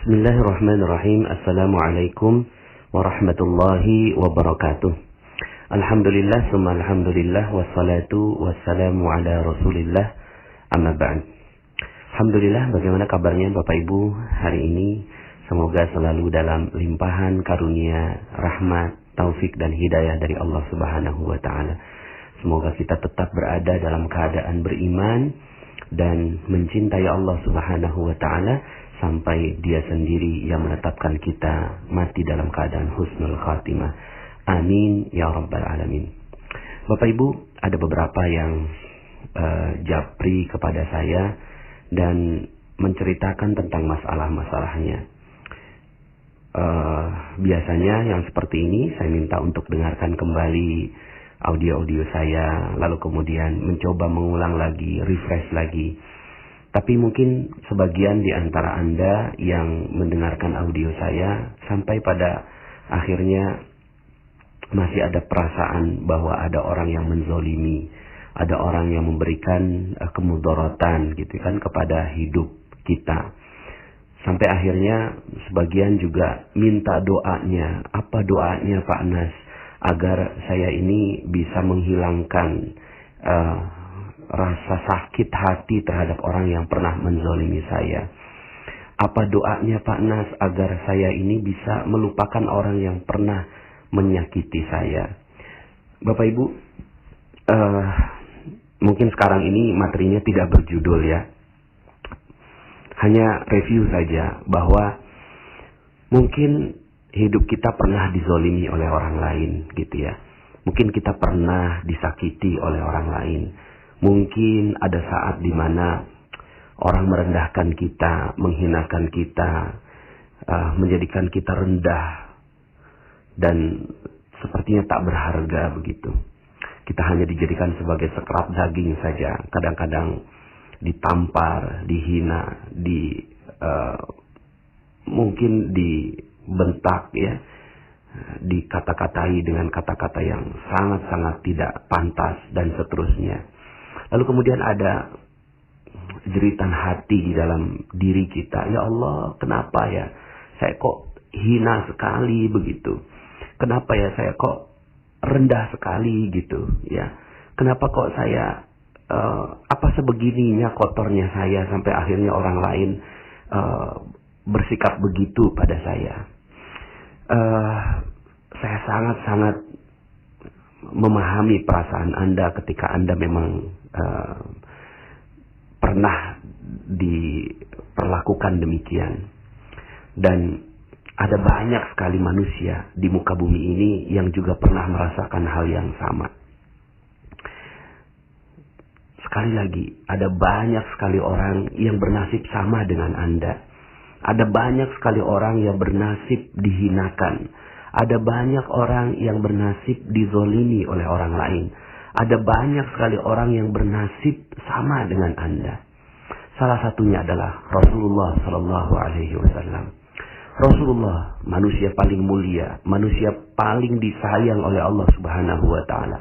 Bismillahirrahmanirrahim. Assalamualaikum warahmatullahi wabarakatuh. Alhamdulillah, summa alhamdulillah, wassalatu wassalamu ala rasulillah, amma ba'd. Alhamdulillah, bagaimana kabarnya Bapak Ibu hari ini? Semoga selalu dalam limpahan karunia, rahmat, taufik dan hidayah dari Allah Subhanahu wa taala. Semoga kita tetap berada dalam keadaan beriman dan mencintai Allah Subhanahu wa taala sampai Dia sendiri yang menetapkan kita mati dalam keadaan husnul khatimah. Amin ya rabbal alamin. Bapak Ibu, ada beberapa yang japri kepada saya dan menceritakan tentang masalah-masalahnya. Biasanya yang seperti ini saya minta untuk dengarkan kembali audio-audio saya, lalu kemudian mencoba mengulang lagi, refresh lagi. Tapi mungkin sebagian di antara Anda yang mendengarkan audio saya sampai pada akhirnya masih ada perasaan bahwa ada orang yang menzolimi, ada orang yang memberikan kemudaratan gitu kan kepada hidup kita. Sampai akhirnya sebagian juga minta doanya. Apa doanya Pak Nas? Agar saya ini bisa menghilangkan rasa sakit hati terhadap orang yang pernah menzalimi saya. Apa doanya Pak Nas agar saya ini bisa melupakan orang yang pernah menyakiti saya? Bapak Ibu, mungkin sekarang ini materinya tidak berjudul ya. Hanya review saja bahwa mungkin hidup kita pernah dizalimi oleh orang lain gitu ya. Mungkin kita pernah disakiti oleh orang lain. Mungkin ada saat di mana orang merendahkan kita, menghinakan kita, menjadikan kita rendah dan sepertinya tak berharga begitu. Kita hanya dijadikan sebagai sekerap daging saja. Kadang-kadang ditampar, dihina, mungkin dibentak ya, dikata-katai dengan kata-kata yang sangat-sangat tidak pantas dan seterusnya. Lalu kemudian ada jeritan hati di dalam diri kita. Ya Allah, kenapa ya saya kok hina sekali begitu? Kenapa ya saya kok rendah sekali gitu ya? Kenapa kok saya apa sebegininya kotornya saya sampai akhirnya orang lain bersikap begitu pada saya? Saya sangat-sangat memahami perasaan Anda ketika Anda memang pernah diperlakukan demikian. Dan ada banyak sekali manusia di muka bumi ini yang juga pernah merasakan hal yang sama. Sekali lagi, ada banyak sekali orang yang bernasib sama dengan Anda. Ada banyak sekali orang yang bernasib dihinakan. Ada banyak orang yang bernasib dizolimi oleh orang lain. Ada banyak sekali orang yang bernasib sama dengan Anda. Salah satunya adalah Rasulullah Sallallahu Alaihi Wasallam. Rasulullah, manusia paling mulia, manusia paling disayang oleh Allah Subhanahu Wa Taala,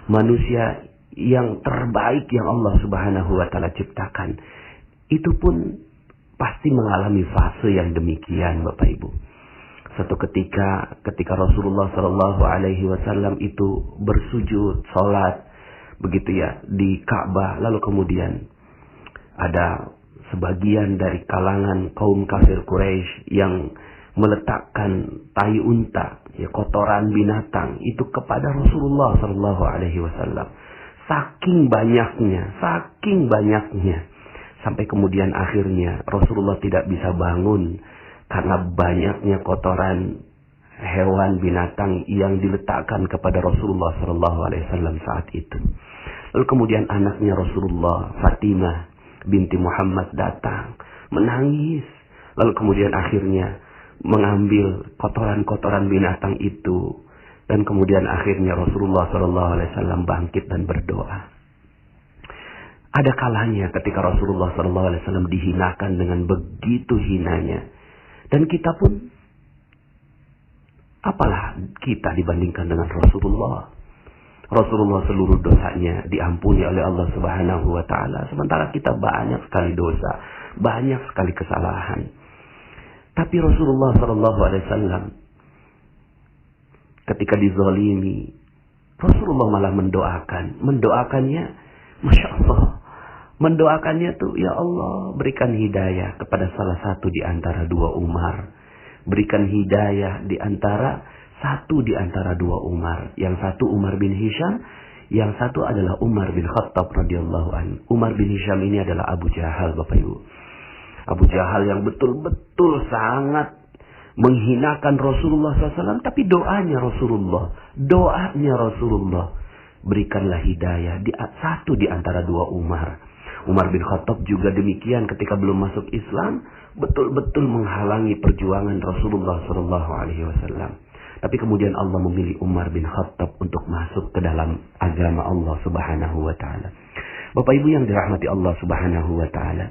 manusia yang terbaik yang Allah Subhanahu Wa Taala ciptakan. Itu pun pasti mengalami fase yang demikian, Bapak Ibu. Satu ketika Rasulullah Shallallahu Alaihi Wasallam itu bersujud, sholat, begitu ya di Ka'bah, lalu kemudian ada sebagian dari kalangan kaum kafir Quraisy yang meletakkan tai unta, ya kotoran binatang itu kepada Rasulullah Shallallahu Alaihi Wasallam. Saking banyaknya, sampai kemudian akhirnya Rasulullah tidak bisa bangun. Karena banyaknya kotoran hewan binatang yang diletakkan kepada Rasulullah SAW saat itu. Lalu kemudian anaknya Rasulullah, Fatimah binti Muhammad datang, menangis. Lalu kemudian akhirnya mengambil kotoran-kotoran binatang itu. Dan kemudian akhirnya Rasulullah SAW bangkit dan berdoa. Ada kalanya ketika Rasulullah SAW dihinakan dengan begitu hinanya. Dan kita pun, apalah kita dibandingkan dengan Rasulullah. Rasulullah seluruh dosanya diampuni oleh Allah Subhanahu wa taala, sementara kita banyak sekali dosa, banyak sekali kesalahan. Tapi Rasulullah SAW ketika dizalimi, Rasulullah malah mendoakannya, Masya Allah. Mendoakannya tuh, ya Allah, berikan hidayah kepada salah satu di antara dua Umar. Berikan hidayah satu di antara dua Umar. Yang satu Umar bin Hisham, yang satu adalah Umar bin Khattab radhiyallahu anhu. Umar bin Hisham ini adalah Abu Jahal, Bapak Ibu. Abu Jahal yang betul-betul sangat menghinakan Rasulullah SAW, tapi doanya Rasulullah, berikanlah hidayah satu di antara dua Umar. Umar bin Khattab juga demikian, ketika belum masuk Islam, betul-betul menghalangi perjuangan Rasulullah SAW. Tapi kemudian Allah memilih Umar bin Khattab untuk masuk ke dalam agama Allah Subhanahu wa Ta'ala. Bapak Ibu yang dirahmati Allah Subhanahu wa Ta'ala,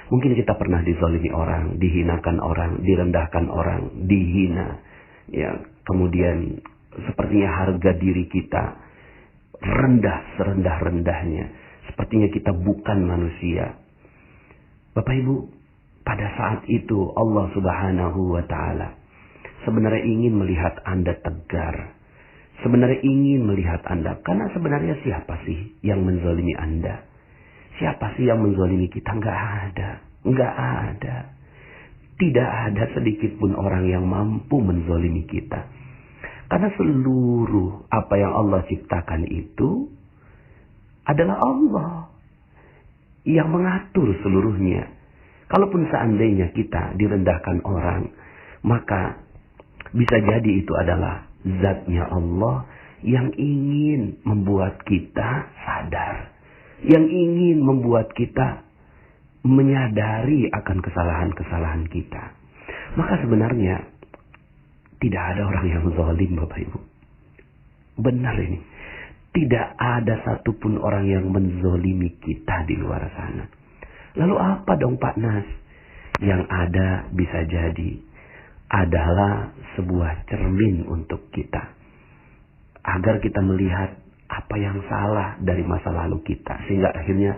mungkin kita pernah dizalimi orang, dihinakan orang, direndahkan orang, dihina. Ya, kemudian sepertinya harga diri kita rendah serendah-rendahnya. Sepertinya kita bukan manusia. Bapak Ibu, pada saat itu Allah Subhanahu wa Ta'ala sebenarnya ingin melihat Anda tegar. Sebenarnya ingin melihat Anda. Karena sebenarnya siapa sih yang menzalimi Anda? Siapa sih yang menzalimi kita? Enggak ada. Tidak ada sedikit pun orang yang mampu menzalimi kita. Karena seluruh apa yang Allah ciptakan itu adalah Allah yang mengatur seluruhnya. Kalaupun seandainya kita direndahkan orang, maka bisa jadi itu adalah zatnya Allah yang ingin membuat kita sadar. Yang ingin membuat kita menyadari akan kesalahan-kesalahan kita. Maka sebenarnya tidak ada orang yang zalim, Bapak Ibu. Benar ini. Tidak ada satupun orang yang menzalimi kita di luar sana. Lalu apa dong Pak Nas? Yang ada bisa jadi adalah sebuah cermin untuk kita. Agar kita melihat apa yang salah dari masa lalu kita. Sehingga akhirnya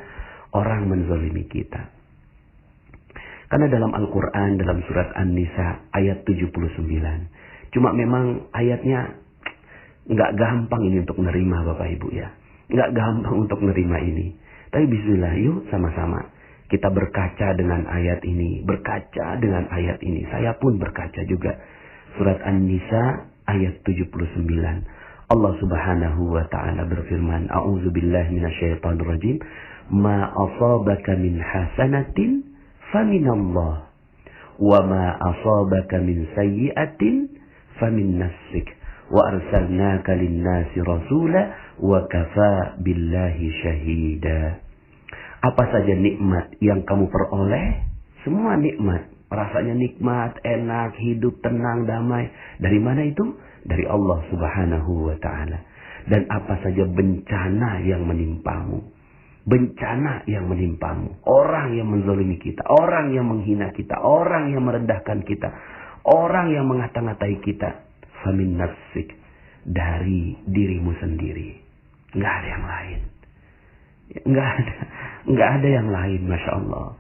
orang menzalimi kita. Karena dalam Al-Quran, dalam surat An-Nisa ayat 79. Cuma memang ayatnya nggak gampang ini untuk menerima Bapak Ibu ya. Nggak gampang untuk menerima ini. Tapi bismillah, yuk sama-sama kita berkaca dengan ayat ini. Berkaca dengan ayat ini. Saya pun berkaca juga. Surat An-Nisa ayat 79. Allah Subhanahu wa Ta'ala berfirman, A'udzubillahi minasyaitonirrajim. Ma asabaka min hasanatin faminallah. Wa ma asabaka min sayyi'atin famin nafsik. Wa arsalnaka linnasi rasula wa kafa billahi syahida. Apa saja nikmat yang kamu peroleh, semua nikmat, rasanya nikmat, enak, hidup tenang, damai. Dari mana itu? Dari Allah Subhanahu wa Ta'ala. Dan apa saja bencana yang menimpamu, bencana yang menimpamu, orang yang menzalimi kita, orang yang menghina kita, orang yang merendahkan kita, orang yang mengata-ngatai kita, famin nafsik, dari dirimu sendiri. Nggak ada yang lain. Nggak ada yang lain, Masya Allah.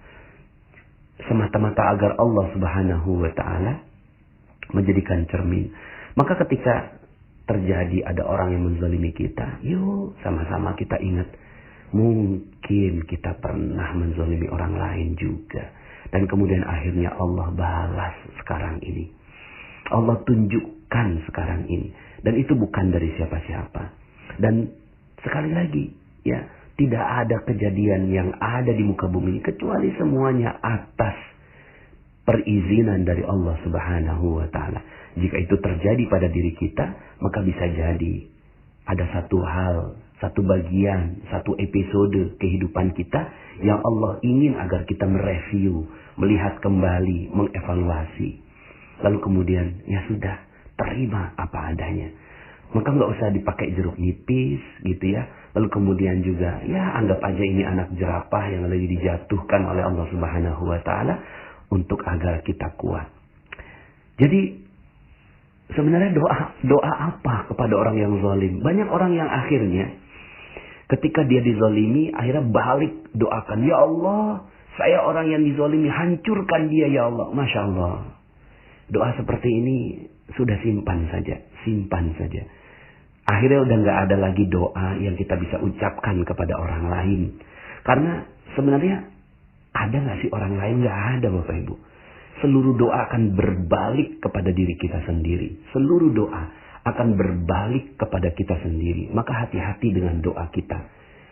Semata-mata agar Allah Subhanahu wa Ta'ala menjadikan cermin. Maka ketika terjadi ada orang yang menzalimi kita, yuk sama-sama kita ingat, mungkin kita pernah menzalimi orang lain juga. Dan kemudian akhirnya Allah balas sekarang ini. Allah tunjukkan sekarang ini. Dan itu bukan dari siapa-siapa. Dan sekali lagi, ya, tidak ada kejadian yang ada di muka bumi ini kecuali semuanya atas perizinan dari Allah Subhanahu wa Ta'ala. Jika itu terjadi pada diri kita, maka bisa jadi ada satu hal, satu bagian, satu episode kehidupan kita yang Allah ingin agar kita mereview, melihat kembali, mengevaluasi. Lalu kemudian, ya sudah, terima apa adanya. Maka nggak usah dipakai jeruk nipis gitu ya. Lalu kemudian juga, ya anggap aja ini anak jerapah yang lagi dijatuhkan oleh Allah Subhanahu wa Ta'ala untuk agar kita kuat. Jadi sebenarnya doa apa kepada orang yang zalim? Banyak orang yang akhirnya ketika dia dizalimi, akhirnya balik doakan, ya Allah, Saya orang yang dizolimi, hancurkan dia ya Allah. Masya Allah. Doa seperti ini sudah simpan saja. Simpan saja. Akhirnya udah gak ada lagi doa yang kita bisa ucapkan kepada orang lain. Karena sebenarnya ada gak sih orang lain? Gak ada Bapak Ibu. Seluruh doa akan berbalik kepada diri kita sendiri. Seluruh doa akan berbalik kepada kita sendiri. Maka hati-hati dengan doa kita.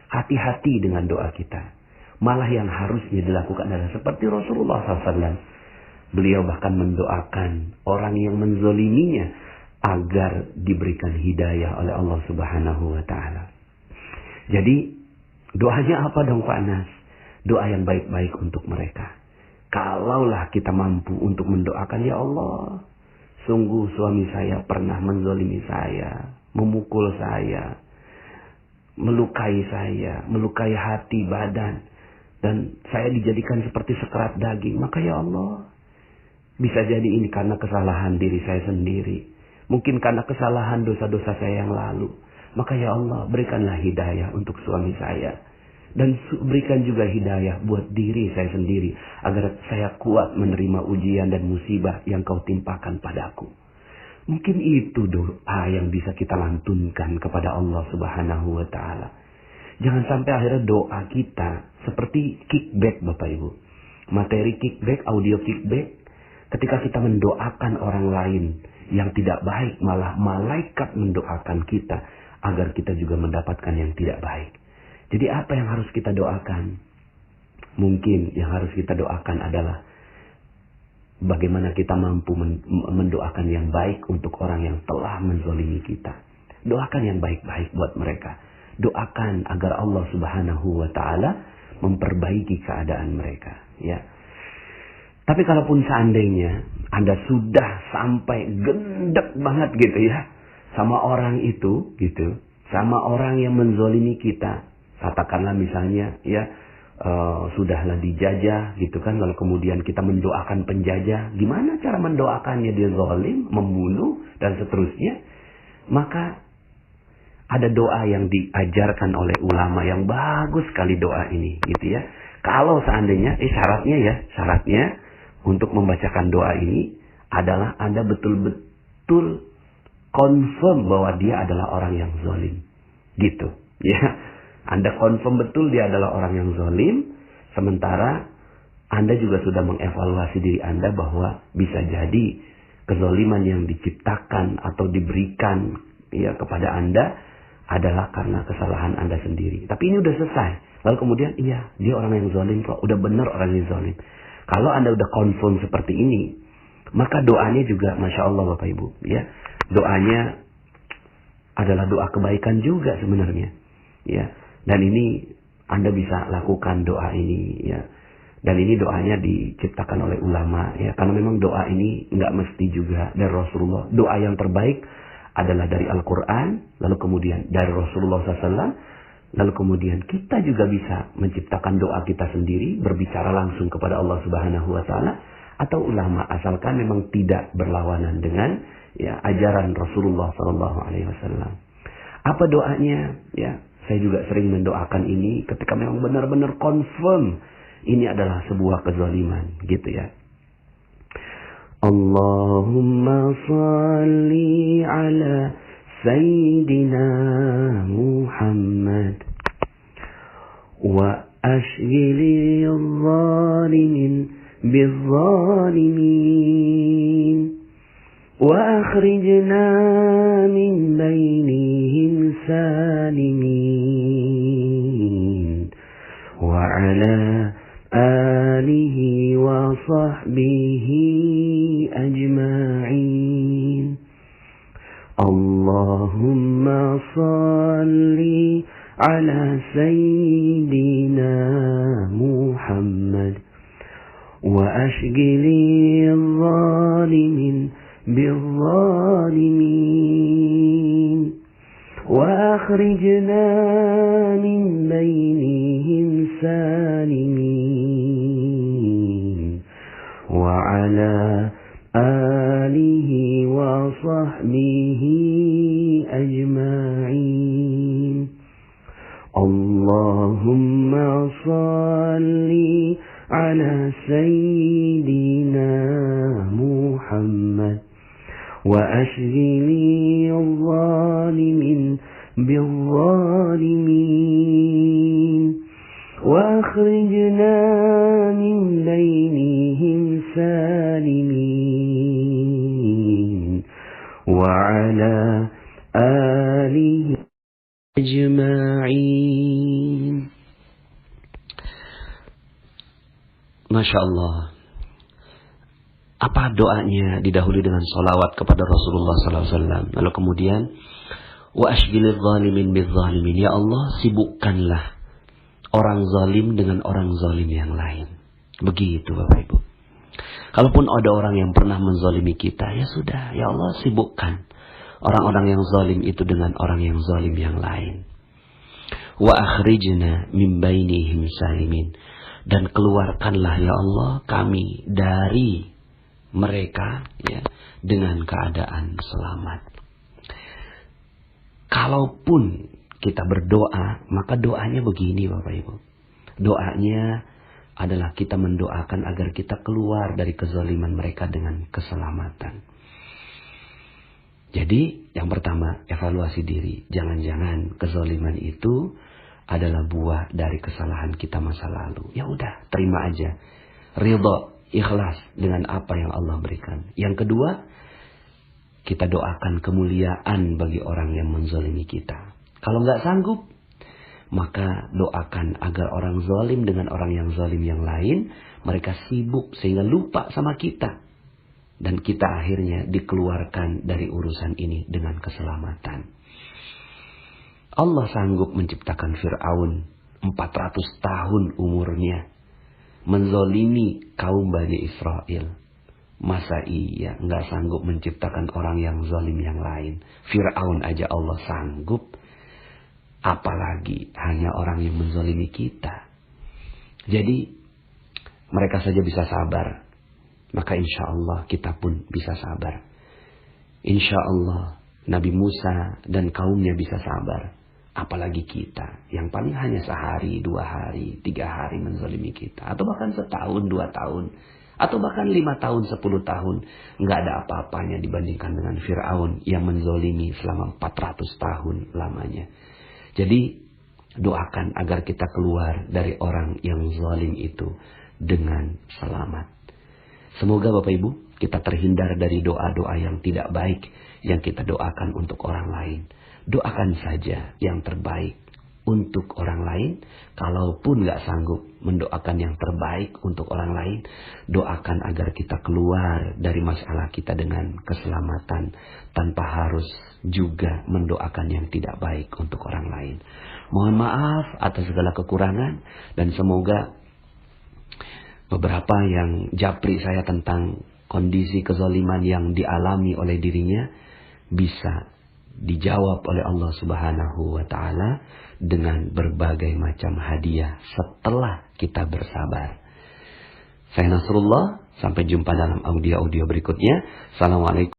Hati-hati dengan doa kita. Malah yang harusnya dilakukan adalah seperti Rasulullah SAW. Beliau bahkan mendoakan orang yang menzoliminya agar diberikan hidayah oleh Allah Subhanahu wa Ta'ala. Jadi doanya apa dong Pak Anas? Doa yang baik-baik untuk mereka. Kalaulah kita mampu untuk mendoakan, ya Allah, sungguh suami saya pernah menzolimi saya, memukul saya, melukai saya, melukai hati, badan. Dan saya dijadikan seperti sekerat daging. Maka ya Allah, bisa jadi ini karena kesalahan diri saya sendiri. Mungkin karena kesalahan dosa-dosa saya yang lalu. Maka ya Allah, berikanlah hidayah untuk suami saya. Dan berikan juga hidayah buat diri saya sendiri. Agar saya kuat menerima ujian dan musibah yang kau timpakan padaku. Mungkin itu doa yang bisa kita lantunkan kepada Allah Subhanahu wa Ta'ala. Jangan sampai akhirnya doa kita seperti kickback Bapak Ibu. Materi kickback, audio kickback. Ketika kita mendoakan orang lain yang tidak baik, malah malaikat mendoakan kita agar kita juga mendapatkan yang tidak baik. Jadi apa yang harus kita doakan? Mungkin yang harus kita doakan adalah bagaimana kita mampu mendoakan yang baik untuk orang yang telah menzolimi kita. Doakan yang baik-baik buat mereka. Doakan agar Allah Subhanahu wa Ta'ala memperbaiki keadaan mereka, ya. Tapi kalaupun seandainya Anda sudah sampai gendek banget gitu ya sama orang itu gitu, sama orang yang menzolimi kita, katakanlah misalnya ya sudahlah dijajah gitu kan, lalu kemudian kita mendoakan penjajah, gimana cara mendoakannya? Dia zalim, membunuh dan seterusnya. Maka ada doa yang diajarkan oleh ulama yang bagus sekali doa ini gitu ya. Kalau seandainya syaratnya untuk membacakan doa ini adalah Anda betul-betul confirm bahwa dia adalah orang yang zalim. Gitu ya. Anda confirm betul dia adalah orang yang zalim, sementara Anda juga sudah mengevaluasi diri Anda bahwa bisa jadi kezaliman yang diciptakan atau diberikan ya kepada Anda adalah karena kesalahan Anda sendiri. Tapi ini udah selesai. Lalu kemudian, iya, dia orang yang zalim kok. Udah benar orang yang zalim. Kalau Anda udah confirm seperti ini, maka doanya juga, Masya Allah Bapak Ibu. Ya, doanya adalah doa kebaikan juga sebenarnya. Ya, dan ini Anda bisa lakukan doa ini. Ya, dan ini doanya diciptakan oleh ulama. Ya, karena memang doa ini nggak mesti juga dari Rasulullah. Doa yang terbaik adalah dari Al-Quran, lalu kemudian dari Rasulullah SAW, lalu kemudian kita juga bisa menciptakan doa kita sendiri, berbicara langsung kepada Allah Subhanahu wa Ta'ala, atau ulama, asalkan memang tidak berlawanan dengan ya ajaran Rasulullah SAW. Apa doanya? Ya, saya juga sering mendoakan ini ketika memang benar-benar confirm ini adalah sebuah kezaliman, gitu ya. Allahumma salli ala Sayyidina Muhammad wa ashghili al-zalimin bil-zalimin wa akhrijna min bainihim salimin wa ala alihi wa sahbihi أجمعين اللهم صل على سيدنا محمد وأشغل الظالمين بالظالمين وأخرجنا من بينهم سالمين وعلى آله وصحبه أجمعين اللهم صل على سيدنا محمد وأشغلي الظالمين بالظالمين وأخرجنا من بينهم سالمين وعلى آله أجمعين. Masya Allah. Apa doanya? Didahului dengan salawat kepada Rasulullah SAW. Lalu kemudian wa ashghilil zalimin bil zalimin. Ya Allah, sibukkanlah orang zalim dengan orang zalim yang lain. Begitu Bapak Ibu. Kalaupun ada orang yang pernah menzalimi kita, ya sudah, ya Allah sibukkan orang-orang yang zalim itu dengan orang yang zalim yang lain. Wa akhrijna min bainihim salimin. Dan keluarkanlah ya Allah kami dari mereka ya dengan keadaan selamat. Kalaupun kita berdoa, maka doanya begini Bapak Ibu. Doanya adalah kita mendoakan agar kita keluar dari kezaliman mereka dengan keselamatan. Jadi yang pertama, evaluasi diri. Jangan-jangan kezaliman itu adalah buah dari kesalahan kita masa lalu. Ya udah, terima aja. Ridha, ikhlas dengan apa yang Allah berikan. Yang kedua, kita doakan kemuliaan bagi orang yang menzalimi kita. Kalau nggak sanggup, maka doakan agar orang zalim dengan orang yang zalim yang lain, mereka sibuk sehingga lupa sama kita. Dan kita akhirnya dikeluarkan dari urusan ini dengan keselamatan. Allah sanggup menciptakan Fir'aun 400 tahun umurnya. Menzalimi kaum Bani Israel. Masa iya nggak sanggup menciptakan orang yang zalim yang lain. Fir'aun aja Allah sanggup. Apalagi hanya orang yang menzalimi kita. Jadi mereka saja bisa sabar. Maka insya Allah kita pun bisa sabar. Insya Allah Nabi Musa dan kaumnya bisa sabar. Apalagi kita yang paling hanya sehari, 2 hari, 3 hari menzalimi kita. Atau bahkan setahun, 2 tahun. Atau bahkan 5 tahun, 10 tahun. Nggak ada apa-apanya dibandingkan dengan Fir'aun yang menzalimi selama 400 tahun lamanya. Jadi doakan agar kita keluar dari orang yang zalim itu dengan selamat. Semoga Bapak Ibu kita terhindar dari doa-doa yang tidak baik yang kita doakan untuk orang lain. Doakan saja yang terbaik untuk orang lain. Kalaupun nggak sanggup mendoakan yang terbaik untuk orang lain, doakan agar kita keluar dari masalah kita dengan keselamatan tanpa harus juga mendoakan yang tidak baik untuk orang lain. Mohon maaf atas segala kekurangan dan semoga beberapa yang japri saya tentang kondisi kezaliman yang dialami oleh dirinya bisa dijawab oleh Allah Subhanahu wa ta'ala dengan berbagai macam hadiah setelah kita bersabar. Saya Nasrullah, sampai jumpa dalam audio-audio berikutnya. Assalamualaikum.